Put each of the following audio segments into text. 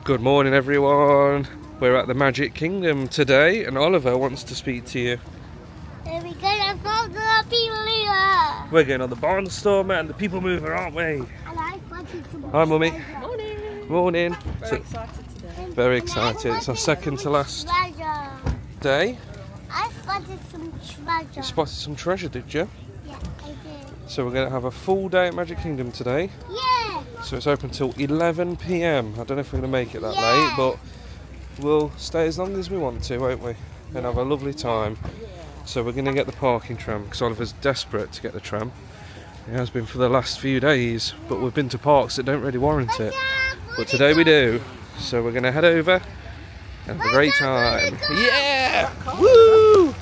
Good morning everyone, we're at the Magic Kingdom today and Oliver wants to speak to you. And we're gonna follow the people here. We're going on the barnstormer and the people mover, aren't we? And I wanted some Hi Mummy. treasure. Morning. Very excited today. Very excited, it's our second to last day. I spotted some treasure. You spotted some treasure, did you? Yeah, I did. So we're going to have a full day at Magic Kingdom today. Yeah. So it's open till 11 PM. I don't know if we're going to make it that Yeah. late, but we'll stay as long as we want to, won't we? And have a lovely time. So we're going to get the parking tram because Oliver's desperate to get the tram. He has been for the last few days, but we've been to parks that don't really warrant it. But today we do. So we're going to head over and have a great time. Yeah! Woo!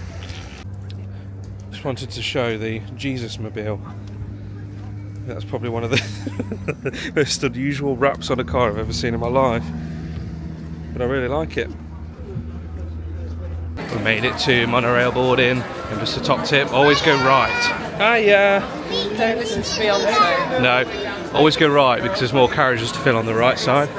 Just wanted to show the Jesus Mobile. That's probably one of the most unusual wraps on a car I've ever seen in my life. But I really like it. We made it to monorail boarding, and just a top tip, always go right. Hiya! Don't listen to Beyonce. No, always go right because there's more carriages to fill on the right side.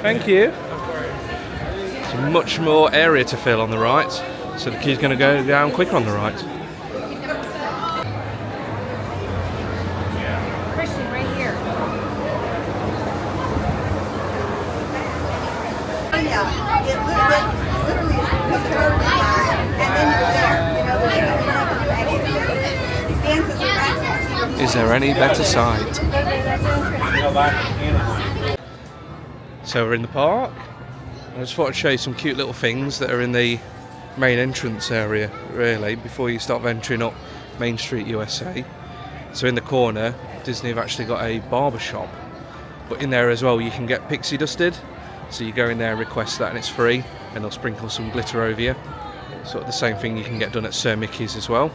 Thank you. There's much more area to fill on the right, so the queue's going to go down quicker on the right. Christian, right here. Is there any better sight? So we're in the park. I just thought I'd show you some cute little things that are in the main entrance area, really, before you start venturing up Main Street, USA. So in the corner, Disney have actually got a barber shop. But in there as well, you can get pixie dusted. So you go in there and request that and it's free, and they'll sprinkle some glitter over you. Sort of the same thing you can get done at Sir Mickey's as well.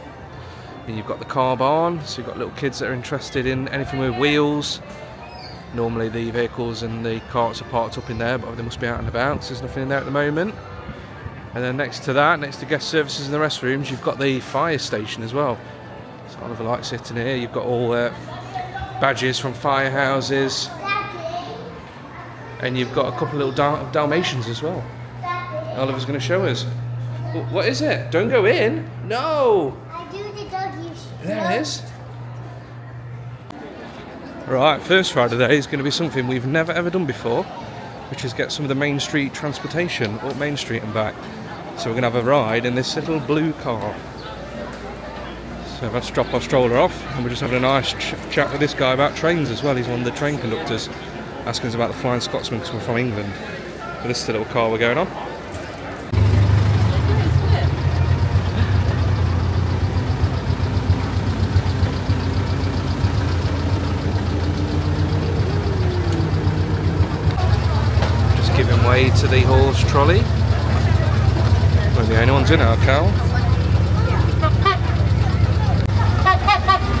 And you've got the car barn, so you've got little kids that are interested in anything with wheels. Normally the vehicles and the carts are parked up in there, but they must be out and about because there's nothing in there at the moment. And then next to that, next to guest services and the restrooms, you've got the fire station as well. So Oliver likes sitting here. You've got all badges from firehouses. And you've got a couple of little Dalmatians as well. Oliver's going to show us. What is it? Don't go in. No. I do the doggies. There it is. Right, first ride of the day is going to be something we've never ever done before, which is get some of the Main Street transportation up Main Street and back. So we're going to have a ride in this little blue car. So let's drop our stroller off, and we're just having a nice chat with this guy about trains as well. He's one of the train conductors, asking us about the Flying Scotsman because we're from England. But this is the little car we're going on. Just giving way to the horse trolley. We're the only ones in our car.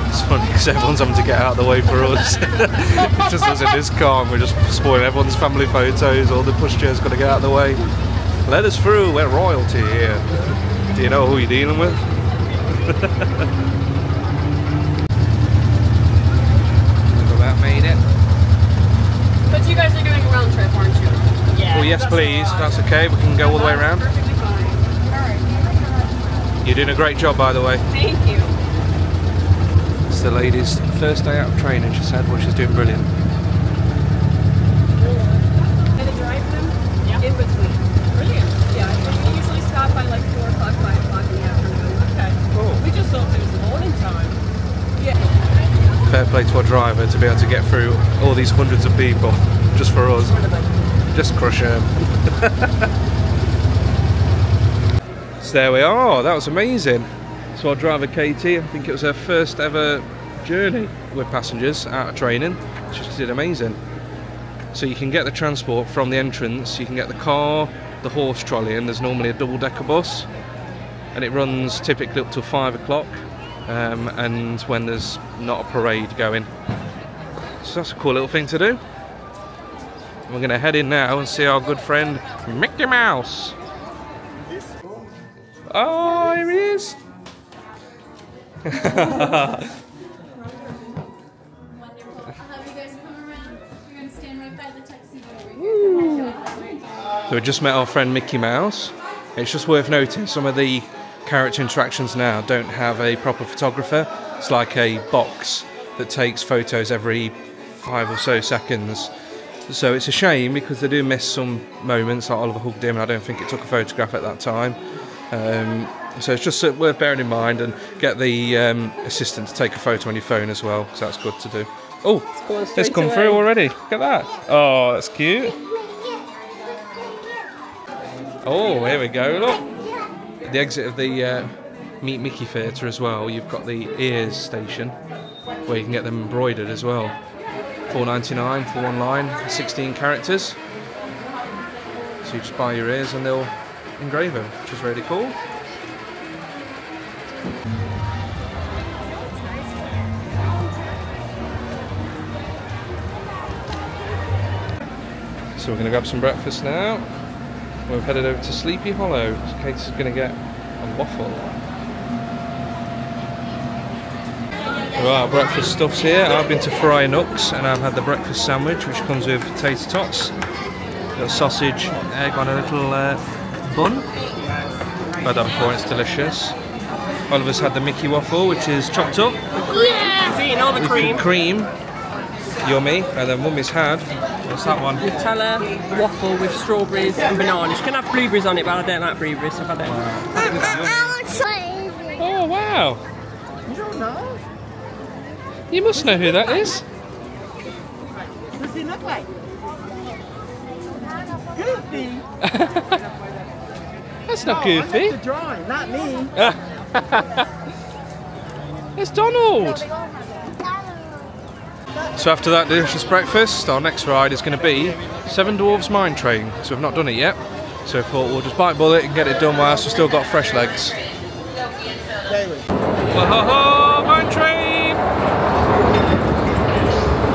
It's funny because everyone's having to get out of the way for us. It's just us in this car and we're just spoiling everyone's family photos. All the pushchairs got to get out of the way. Let us through, we're royalty here. Do you know who you're dealing with? Look at that, made it. But you guys are doing a round trip, aren't you? Yeah. Well, yes please, that's okay, we can go all the way around. Perfectly fine. Alright. You're doing a great job, by the way. Thank you. It's the lady's first day out of training, she said, well, she's doing brilliant. And the drive them? Yeah. In between. Brilliant. Yeah, we usually stop by like 4 o'clock, 5 o'clock in the afternoon. Okay. Cool. We just thought it was the morning time. Yeah. Fair play to our driver to be able to get through all these hundreds of people just for us. Just crush him. So there we are, that was amazing. So our driver Katie, I think it was her first ever journey with passengers out of training. She just did amazing. So you can get the transport from the entrance, you can get the car, the horse trolley, and there's normally a double-decker bus. And it runs typically up till 5 o'clock, and when there's not a parade going. So that's a cool little thing to do. We're going to head in now and see our good friend Mickey Mouse. Oh, here he is. Wonderful. I'll have you guys come around. You're going to stand right by the tuxedo over here. So we just met our friend Mickey Mouse. It's just worth noting some of the character interactions now don't have a proper photographer. It's like a box that takes photos every 5 or so seconds. So it's a shame because they do miss some moments, like Oliver hugged him and I don't think it took a photograph at that time. So it's just worth bearing in mind, and get the assistant to take a photo on your phone as well, because that's good to do. Oh, it's come through already. Look at that. Oh, that's cute. Oh, here we go, look. The exit of the Meet Mickey Theatre as well. You've got the ears station where you can get them embroidered as well. $4.99 for one line, 16 characters. So you just buy your ears and they'll engrave them, which is really cool. So we're going to grab some breakfast now. We've headed over to Sleepy Hollow. Kate is going to get a waffle. Right, breakfast stuff's here. I've been to Frair Nooks and I've had the breakfast sandwich, which comes with tater tots. Got sausage, egg on a little bun. I've had that before, it's delicious. Oliver's had the Mickey waffle, which is chopped up. Yeah! He's eating all the cream. Cream. Yummy. And then Mummy's had, what's that one? Nutella waffle with strawberries and bananas. You can have blueberries on it, but I don't like blueberries, so I don't. Oh, wow. You don't know? You must know who that is. What does he look like? Goofy. That's not I Goofy. like the drawing, not me. It's Donald. So after that delicious breakfast, our next ride is going to be Seven Dwarfs Mine Train. So we've not done it yet. So I thought we'll just bite bullet and get it done whilst we've still got fresh legs. Whoa, mine train!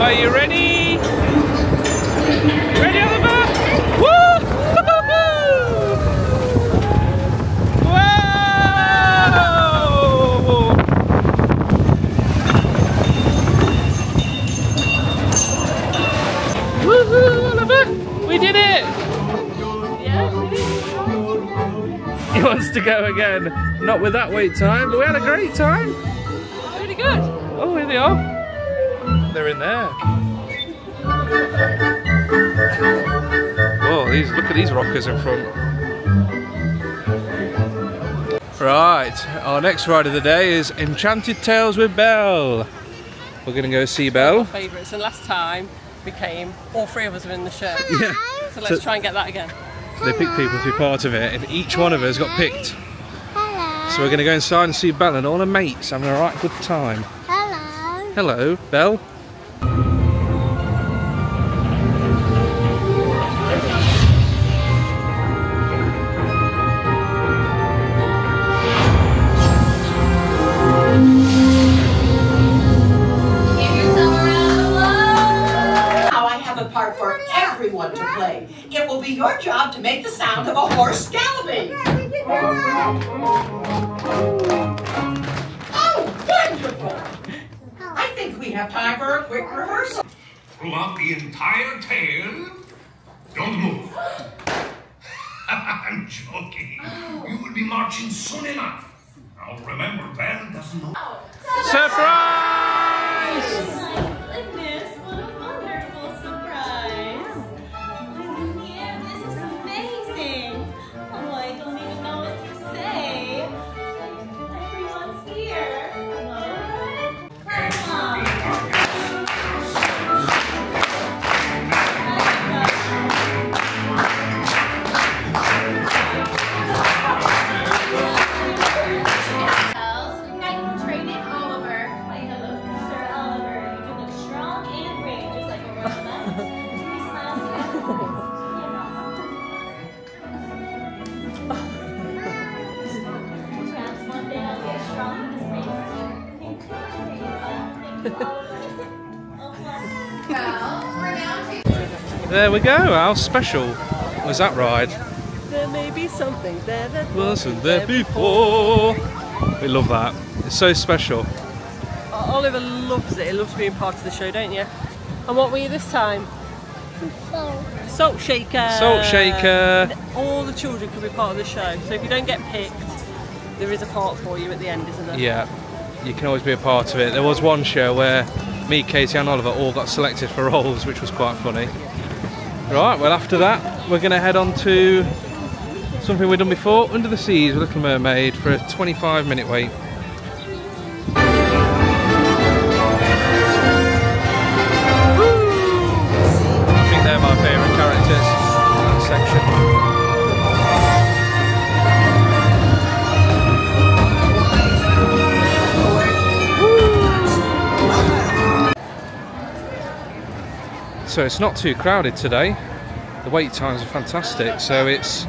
Are you ready? Ready, Oliver? Woo! Whoa! Woohoo, Oliver! We did it! Yeah, He wants to go again. Not with that wait time, but we had a great time. really good. Oh, here they are. They're in there. Oh, look at these rockers in front. Right, our next ride of the day is Enchanted Tales with Belle. We're going to go see Belle. My favourites, and last time we came, all three of us were in the show. Yeah. So let's try and get that again. They pick people to be part of it, and each one of us got picked. Hello. So we're going to go inside and see Belle and all her mates having a right good time. Hello. Hello, Belle. For everyone to play. It will be your job to make the sound of a horse galloping. Oh, wonderful! I think we have time for a quick rehearsal. Throughout the entire tale, don't move. I'm joking. You will be marching soon enough. Now remember, Belle doesn't know. Surprise! Goodness, what a wonderful surprise. Yeah, this is amazing. Oh, I don't even know what to say. Everyone's here. Hello? Come on. There we go, how special was that ride? There may be something there that Wasn't there before? We love that, it's so special. Oliver loves it, he loves being part of the show, don't you? And what were you this time? Salt shaker. Salt shaker. All the children can be part of the show. So if you don't get picked, there is a part for you at the end, isn't there? Yeah, you can always be a part of it. There was one show where me, Katie and Oliver all got selected for roles, which was quite funny. Right, well after that we're going to head on to something we've done before, Under the Seas with Little Mermaid, for a 25-minute wait. I think they're my favourite characters in that section. So it's not too crowded today. The wait times are fantastic. So it's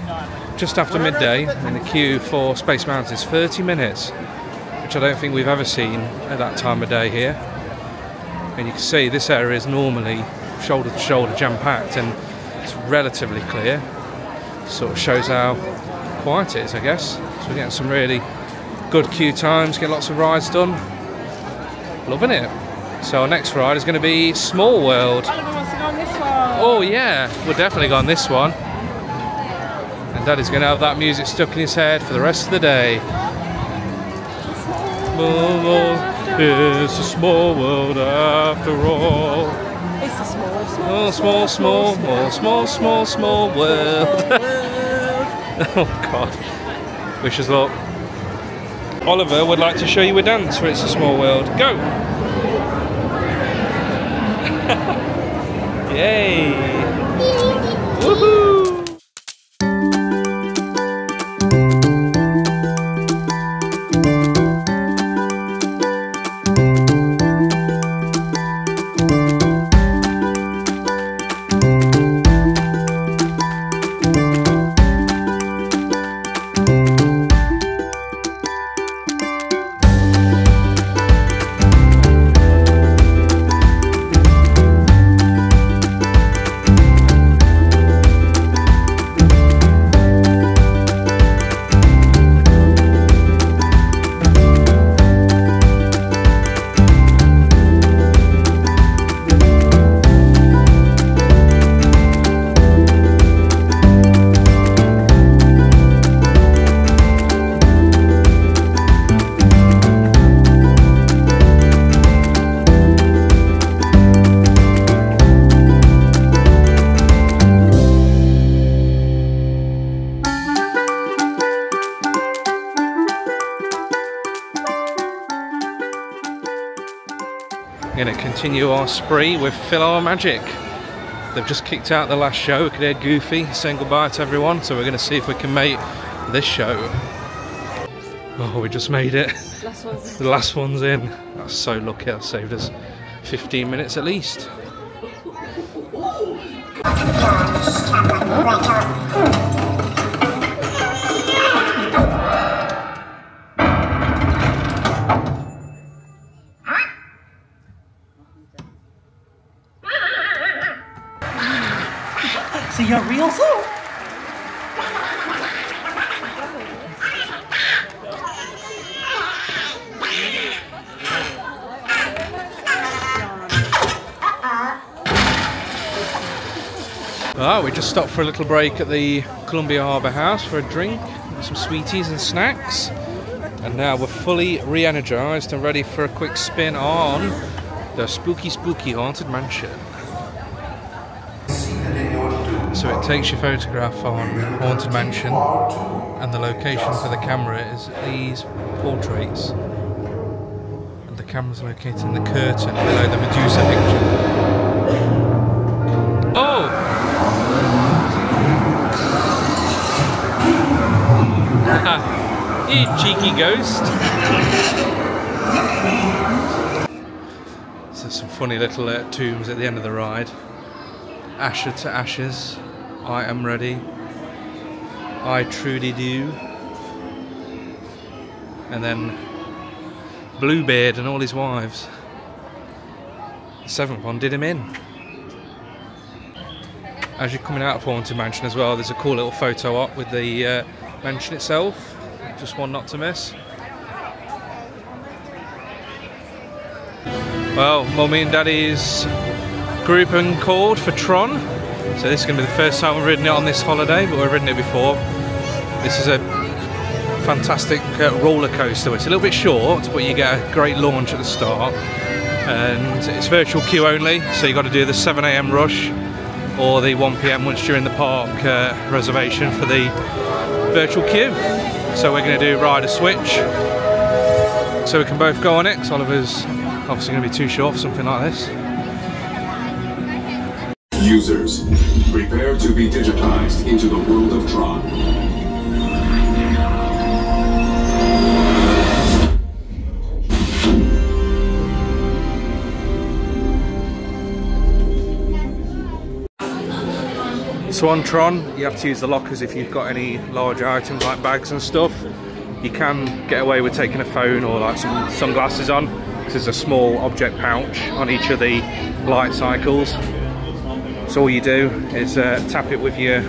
just after midday and the queue for Space Mountain is 30 minutes, which I don't think we've ever seen at that time of day here. And you can see this area is normally shoulder to shoulder jam-packed and it's relatively clear. Sort of shows how quiet it is, I guess. So we're getting some really good queue times, get lots of rides done. Loving it. So our next ride is going to be Small World. Oliver wants to go on this one. Oh yeah, we'll definitely go on this one. And Daddy's going to have that music stuck in his head for the rest of the day. Small world, it's a small world after all. It's a small world. Oh God. Wish us luck. Oliver would like to show you a dance for It's a Small World. Go! Yay! Woohoo! Going to continue our spree with Philhar Magic. They've just kicked out the last show. We could hear Goofy saying goodbye to everyone, so we're going to see if we can make this show. Oh, we just made it. The last one's in. That's so lucky. That saved us 15 minutes at least. See your real soul. Well, we just stopped for a little break at the Columbia Harbour House for a drink, some sweeties and snacks, and now we're fully re-energised and ready for a quick spin on the spooky haunted mansion. So it takes your photograph on Haunted Mansion, and the location for the camera is these portraits, and the camera's located in the curtain below the Medusa picture. Oh! You cheeky ghost! So some funny little tombs at the end of the ride. Asher to ashes, I am ready, I truly do. And then Bluebeard and all his wives. The seventh one did him in. As you're coming out of Haunted Mansion as well, there's a cool little photo op with the mansion itself. Just one not to miss. Well, Mummy and Daddy's group and called for Tron. So this is going to be the first time we've ridden it on this holiday, but we've ridden it before. This is a fantastic roller coaster. It's a little bit short, but you get a great launch at the start. And it's virtual queue only, so you've got to do the 7 AM rush or the 1 PM once you're in the park reservation for the virtual queue. So we're going to do rider switch, so we can both go on it, because Oliver's obviously going to be too short for something like this. Users, prepare to be digitized into the world of Tron. So on Tron, you have to use the lockers if you've got any large items like bags and stuff. You can get away with taking a phone or like some sunglasses on, because there's a small object pouch on each of the light cycles. So all you do is tap it with your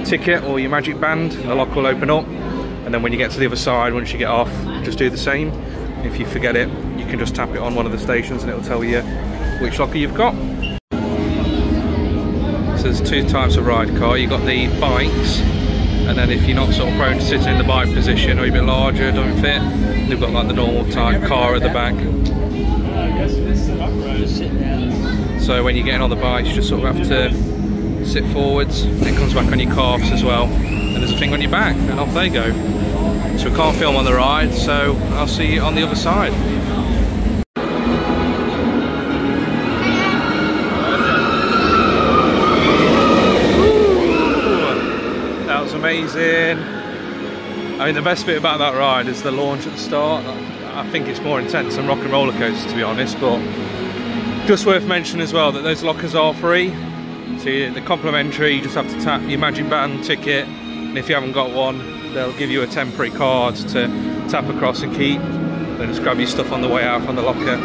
ticket or your magic band, and the lock will open up. And then when you get to the other side, once you get off, just do the same. If you forget it, you can just tap it on one of the stations and it'll tell you which locker you've got. So there's two types of ride car. You've got the bikes, and then if you're not sort of prone to sitting in the bike position or you're a bit larger, don't fit, they've got like the normal type car at the back. So when you're getting on the bike, you just sort of have to sit forwards, and it comes back on your calves as well, and there's a thing on your back, and off they go. So we can't film on the ride, so I'll see you on the other side. Amazing. I mean, the best bit about that ride is the launch at the start. I think it's more intense than Rock and Roller Coaster, to be honest, but just worth mentioning as well that those lockers are free. So they're complimentary. You just have to tap your magic band ticket, and if you haven't got one, they'll give you a temporary card to tap across and keep. Then just grab your stuff on the way out from the locker.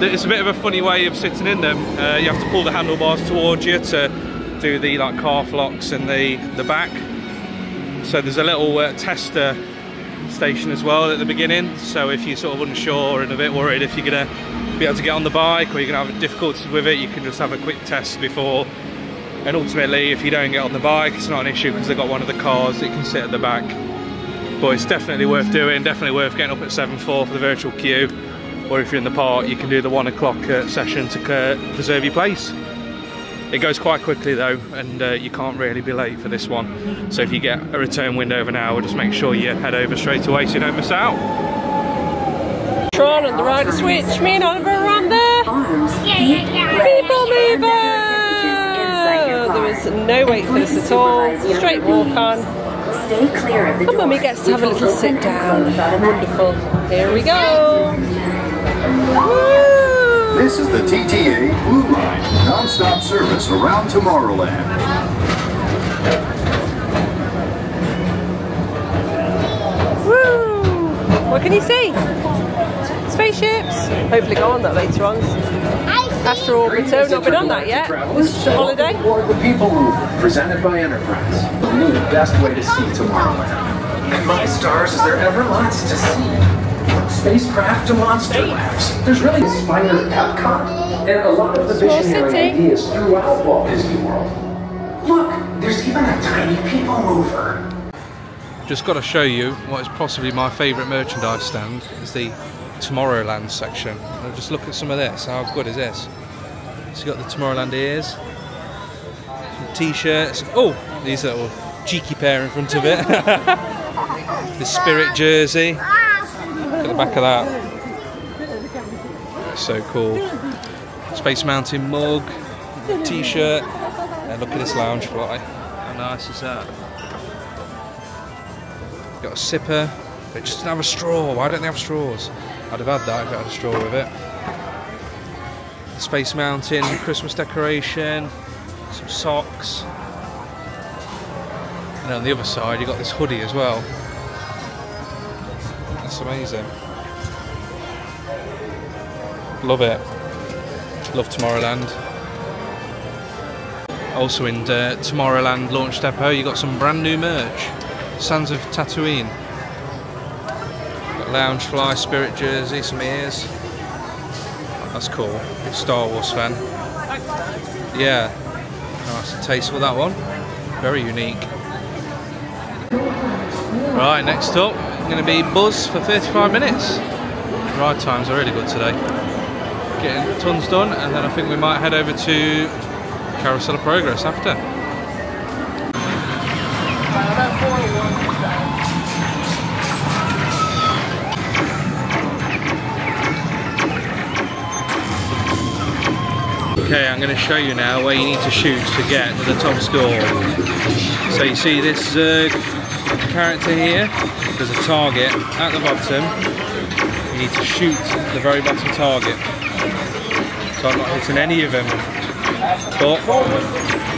It's a bit of a funny way of sitting in them. You have to pull the handlebars towards you to do the like calf locks and the back. So there's a little tester station as well at the beginning, so if you're sort of unsure and a bit worried if you're going to be able to get on the bike or you're going to have difficulties with it, you can just have a quick test before. And ultimately, if you don't get on the bike, it's not an issue because they've got one of the cars that you can sit at the back. But it's definitely worth doing, definitely worth getting up at 7:04 for the virtual queue, or if you're in the park you can do the 1 o'clock session to reserve your place. It goes quite quickly though, and you can't really be late for this one. So if you get a return window of an hour, just make sure you head over straight away so you don't miss out. Tron and the rider switch. Me and Oliver are on there. People mover! There is no wait for this at all. Straight walk on. Stay clear of the And Mummy gets to have a little sit down. Wonderful. Here we go. Woo! This is the TTA Blue Line, non-stop service around Tomorrowland. Woo! What can you see? Spaceships. Hopefully go on that later on. Astral Bateau, not been on that yet. This is a holiday. Aboard the People Mover, presented by Enterprise. The best way to see Tomorrowland. And my stars, is there ever lots to see? From spacecraft to monster labs. There's really a spider at Epcot. And a lot of the visionary ideas throughout Walt Disney World. Look, there's even a tiny People Mover. Just got to show you what is possibly my favourite merchandise stand, is the Tomorrowland section. Now just look at some of this. How good is this? So you got the Tomorrowland ears, some t-shirts. Oh, these little cheeky pair in front of it. The Spirit jersey. Look at the back of that. That's so cool. Space Mountain mug, t-shirt. And look at this lounge fly. How nice is that? Got a sipper. It just didn't have a straw. Why don't they have straws? I'd have had that if I had a straw with it. The Space Mountain Christmas decoration, some socks, and on the other side you got this hoodie as well. That's amazing. Love it. Love Tomorrowland. Also in Tomorrowland Launch Depot you got some brand new merch. Sands of Tatooine. Loungefly, Spirit jersey, some ears. That's cool. Big Star Wars fan. Yeah, nice and tasteful that one. Very unique. Right, next up, going to be Buzz for 35 minutes. Ride times are really good today. Getting tons done, and then I think we might head over to Carousel of Progress after. Okay, I'm going to show you now where you need to shoot to get to the top score. So you see this character here, there's a target at the bottom. You need to shoot the very bottom target. So I'm not hitting any of them, but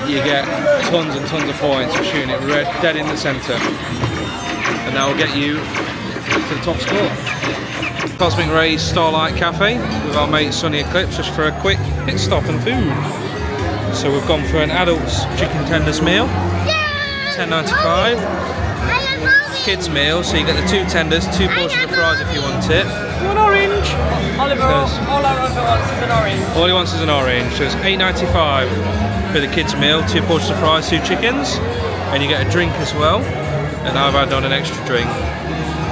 you get tons and tons of points for shooting it dead in the centre, and that will get you to the top score. Cosmic Rays Starlight Cafe with our mate Sunny Eclipse, just for a quick pit stop and food. So we've gone for an adult's chicken tenders meal, $10.95. Kids meal, so you get the 2 tenders, 2 portions of fries if you want it. You want orange? Oliver, all our Oliver wants is an orange. All he wants is an orange, so it's $8.95 for the kids meal, 2 portions of fries, 2 chickens, and you get a drink as well. And I've added on an extra drink.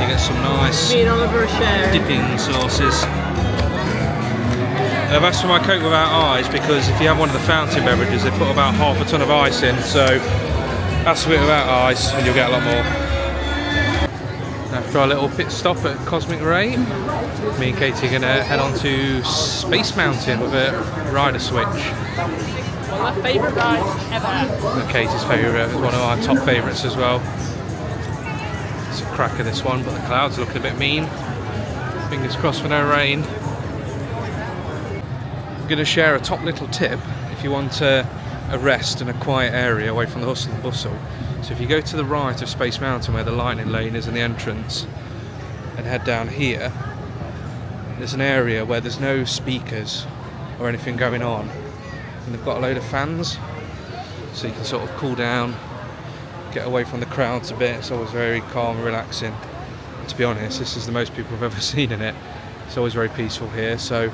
You get some nice dipping sauces. And I've asked for my Coke without ice because if you have one of the fountain beverages, they put about half a ton of ice in, so ask for it without ice and you'll get a lot more. After our little pit stop at Cosmic Ray, me and Katie are going to head on to Space Mountain with a rider switch. One of my favourite rides ever. Katie's favourite, one of our top favourites as well. It's a cracker this one, but the clouds look a bit mean. Fingers crossed for no rain. I'm going to share a top little tip if you want a rest in a quiet area away from the hustle and bustle. So if you go to the right of Space Mountain where the lightning lane is in the entrance and head down here, there's an area where there's no speakers or anything going on, and they've got a load of fans so you can sort of cool down, get away from the crowds a bit. It's always very calm and relaxing. And to be honest, this is the most people I've ever seen in it. It's always very peaceful here, so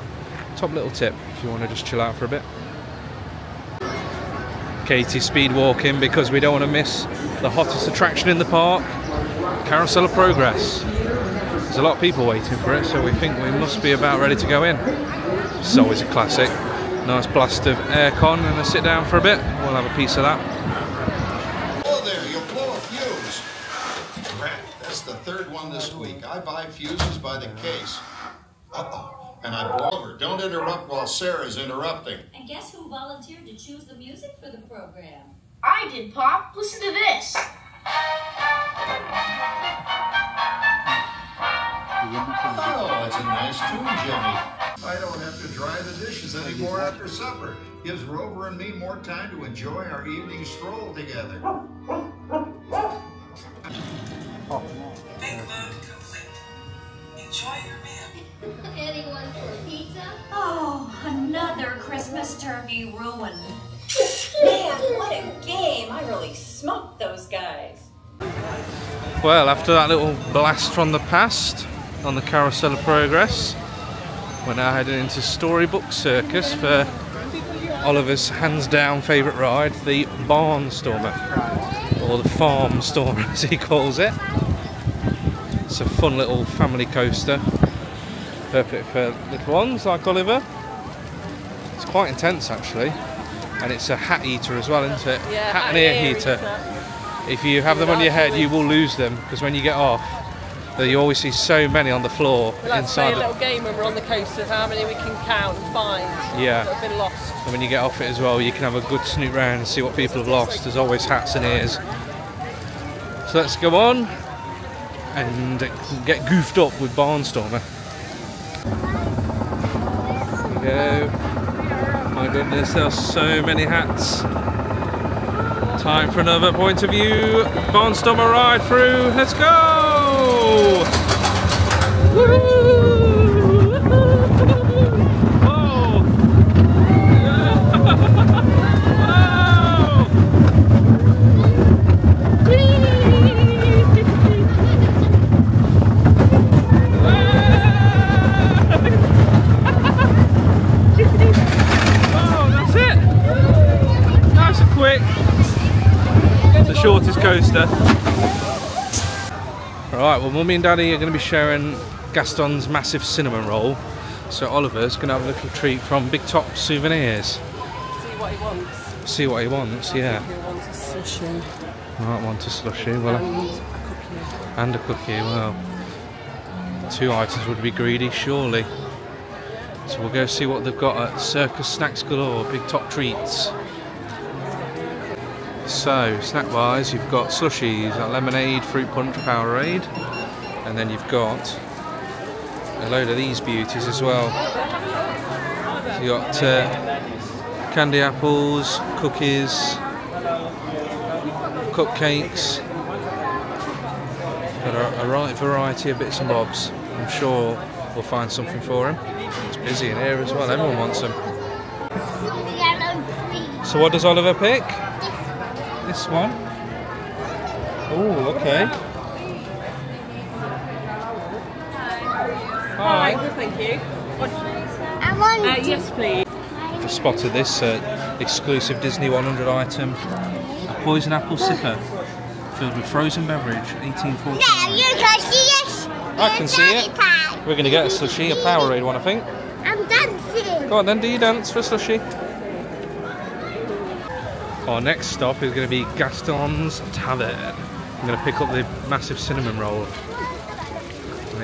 top little tip if you want to just chill out for a bit. Katie's speed walking because we don't want to miss the hottest attraction in the park, Carousel of Progress. There's a lot of people waiting for it, so we think we must be about ready to go in. It's always a classic. Nice blast of aircon and a sit down for a bit. We'll have a piece of that. Oh there, you'll blow a fuse. Crap, that's the 3rd one this week. I buy fuses by the case. Uh-oh. And I blow over. Don't interrupt while Sarah's interrupting. And guess who volunteered to choose the music for the program? I did, Pop. Listen to this. Oh, that's a nice tune, Jimmy. I don't have to dry the dishes anymore after supper. Gives Rover and me more time to enjoy our evening stroll together. Big mood complete. Enjoy your meal. Anyone for pizza? Oh, another Christmas turkey ruined. Man, what a game. I really smoked those guys. Well, after that little blast from the past on the Carousel of Progress, we're now heading into Storybook Circus for Oliver's hands down favourite ride, the Barnstormer, or the Farm Stormer as he calls it. It's a fun little family coaster, perfect for little ones like Oliver. It's quite intense actually, and it's a hat eater as well, isn't it? Yeah, hat and ear heater. If you have them on your head, you will lose them, because when you get off, you always see so many on the floor. We like inside to play a little game when we're on the coaster of how many we can count and find that have been lost. And when you get off it as well, you can have a good snoop round and see what people have lost. There's always hats and ears. So let's go on and get goofed up with Barnstormer. There we go. My goodness, there's so many hats. Time for another point of view Barnstormer ride through. Let's go! Woohoo! Whoa! Oh, that's it! The shortest coaster. Alright, well Mummy and Daddy are going to be sharing Gaston's massive cinnamon roll. So Oliver's going to have a little treat from Big Top Souvenirs. See what he wants. See what he wants, yeah. He wants a slushie. Might want a slushie, well, and a cookie. Well, 2 items would be greedy, surely. So we'll go see what they've got at Circus Snacks Galore, Big Top Treats. So, snack-wise, you've got slushies, lemonade, fruit punch, Powerade, and then you've got a load of these beauties as well. So you got candy apples, cookies, cupcakes, got a right variety of bits and bobs. I'm sure we'll find something for him. It's busy in here as well, everyone wants them. So what does Oliver pick? This one? Oh, okay. Hi, thank you. I want yes, please. Just spotted this exclusive Disney 100 item, a poison apple sipper filled with frozen beverage, 1840. Yeah, you can see this. I can see it. We're going to get a slushie, a Powerade one, I think. I'm dancing. Go on then, do you dance for a slushie? Our next stop is going to be Gastons Tavern. I'm going to pick up the massive cinnamon roll. I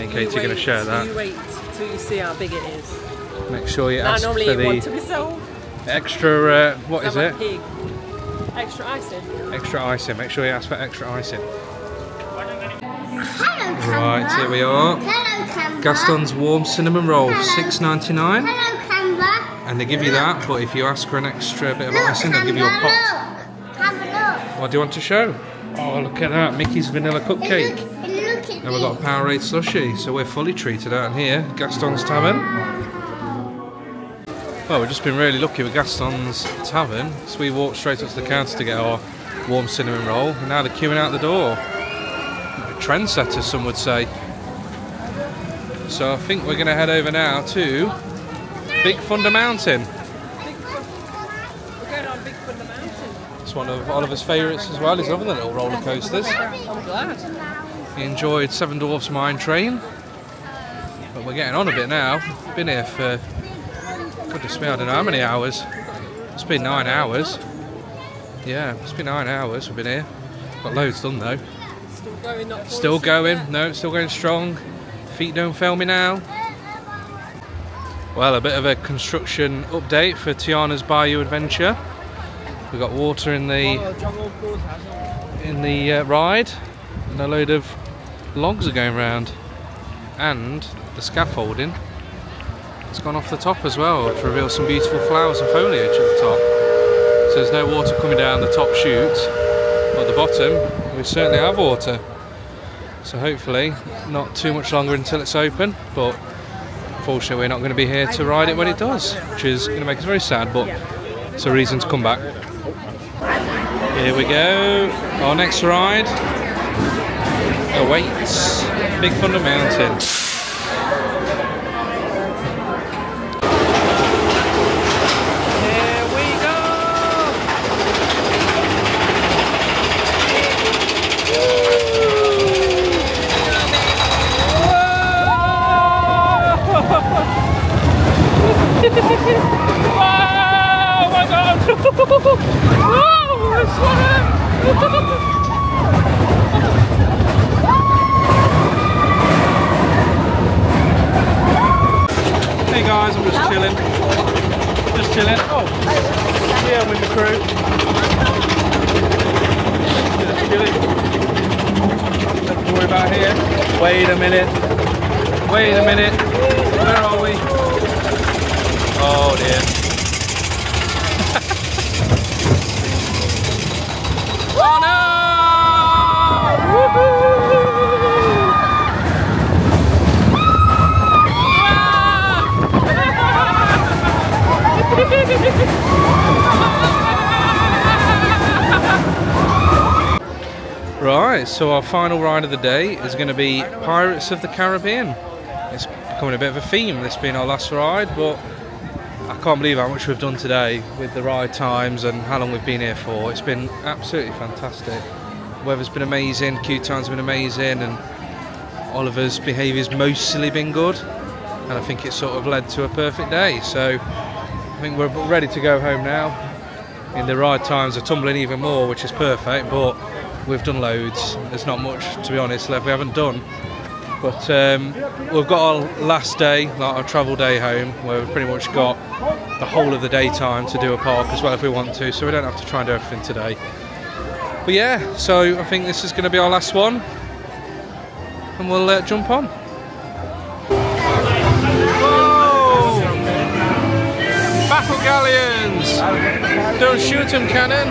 think Katie's going to share that. You wait till you see how big it is. Make sure you ask for one to be the sold. extra, what is it? Pig. Extra icing. Extra icing. Make sure you ask for extra icing. Hello, Right, here we are. Hello, Canva. Gaston's Warm Cinnamon Roll, $6.99. Hello, Canva. And they give you that, but if you ask for an extra bit of icing, they'll give you a pot. Look. Have a look. What do you want to show? Oh, look at that, Mickey's vanilla cupcake. Look at And we've got a Powerade slushie, so we're fully treated out in here, Gastons Tavern. Well, we've just been really lucky with Gastons Tavern, so we walked straight up to the counter to get our warm cinnamon roll, and now they're queuing out the door. Trendsetters, some would say. So I think we're going to head over now to Big Thunder Mountain. We're going on Big Thunder Mountain. It's one of Oliver's favourites as well. He's loving the little roller coasters. I'm glad. He enjoyed Seven Dwarfs Mine Train, but we're getting on a bit now. We've been here for, goodness me, I don't know how many hours. It's been 9 hours. Yeah, it's been 9 hours we've been here. Got loads done though. Still going, not Still going, no, still going strong. Feet don't fail me now. Well, a bit of a construction update for Tiana's Bayou Adventure. We've got water in the ride, and a load of logs are going round, and the scaffolding has gone off the top as well to reveal some beautiful flowers and foliage at the top. So there's no water coming down the top chute, but at the bottom we certainly have water. So hopefully not too much longer until it's open, but unfortunately we're not going to be here to ride it when it does, which is going to make us very sad, but it's a reason to come back. Here we go, our next ride awaits Big Thunder Mountain. Here we go! Wow! Oh my god! Wow! It's swimming! Hey guys, I'm just chilling. Just chilling. Oh, yeah, I'm with the crew. Just chilling. Nothing to worry about here. Wait a minute. Wait a minute. Where are we? Oh dear. Oh no! Right, so our final ride of the day is going to be Pirates of the Caribbean. It's becoming a bit of a theme, this being our last ride, but I can't believe how much we've done today with the ride times and how long we've been here for. It's been absolutely fantastic. The weather's been amazing, queue times have been amazing, and Oliver's behaviour's mostly been good. And I think it's sort of led to a perfect day. So I think we're ready to go home now. And the ride times are tumbling even more, which is perfect, but we've done loads. There's not much, to be honest, left we haven't done. But we've got our last day, like our travel day home, where we've pretty much got the whole of the daytime to do a park as well if we want to, so we don't have to try and do everything today. But yeah, so I think this is going to be our last one, and we'll jump on. Whoa! Battle galleons! Don't shoot them, cannon!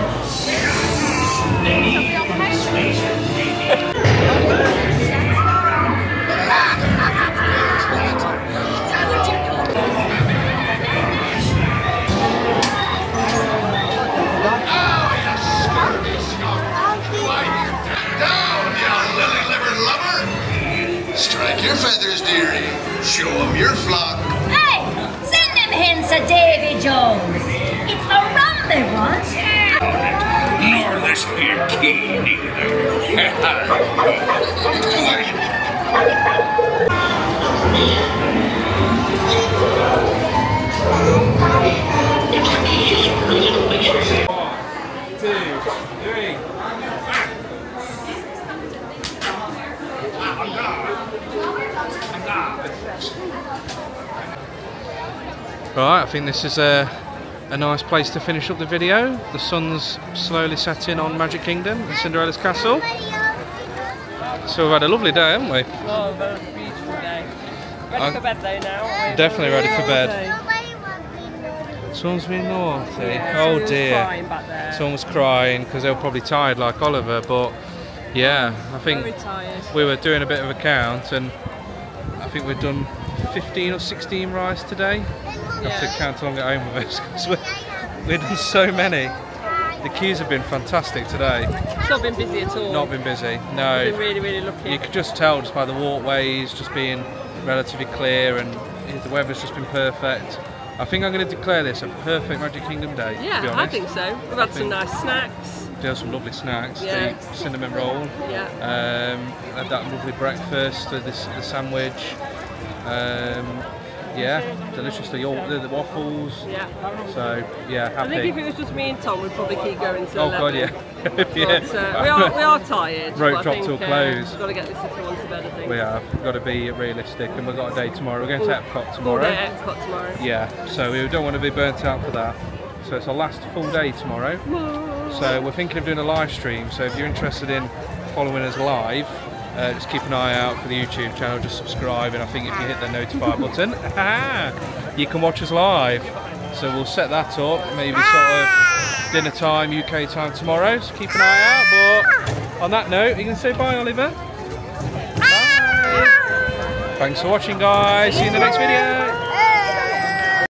Strike your feathers, dearie. Show them your flock. Hey, send them hens to Davy Jones. It's the rum they want. Nor this here key neither. Right, I think this is a nice place to finish up the video. The sun's slowly setting on Magic Kingdom and Cinderella's Castle. So we've had a lovely day, haven't we? Oh, we've had a beautiful day. Ready for bed though now? Definitely ready for bed. Someone's been naughty. Yeah, oh dear. Crying back there. Someone was crying because they were probably tired like Oliver, but yeah, I think we were doing a bit of a count and I think we've done 15 or 16 rides today. I have to count along at home with us because we've done so many. The queues have been fantastic today. It's not been busy at all. Not been busy, no. We've been really, really lucky. You could just tell just by the walkways just being relatively clear, and the weather's just been perfect. I think I'm going to declare this a perfect Magic Kingdom day, to be Yeah, honest. I think so. We've had some nice snacks. We had some lovely snacks. Yeah. The cinnamon roll. Yeah. Had that lovely breakfast, the sandwich. Yeah, delicious. The waffles. Yeah. So yeah, happy. I think if it was just me and Tom, we'd probably keep going till 11. Oh god, yeah. Yeah. But, we are tired. Rope dropped to a close. We've got to get this little one to bed, I think. We have. We've got to be realistic, and we've got a day tomorrow. We're going to Epcot tomorrow. Full day at Epcot tomorrow. Yeah, so we don't want to be burnt out for that. So it's our last full day tomorrow. So we're thinking of doing a live stream. So if you're interested in following us live, just keep an eye out for the YouTube channel, just subscribe, and I think if you hit the notify button, you can watch us live. So we'll set that up, maybe sort of dinner time, UK time tomorrow, so keep an eye out. But on that note, you can say bye, Oliver. Bye. Thanks for watching, guys. See you in the next video.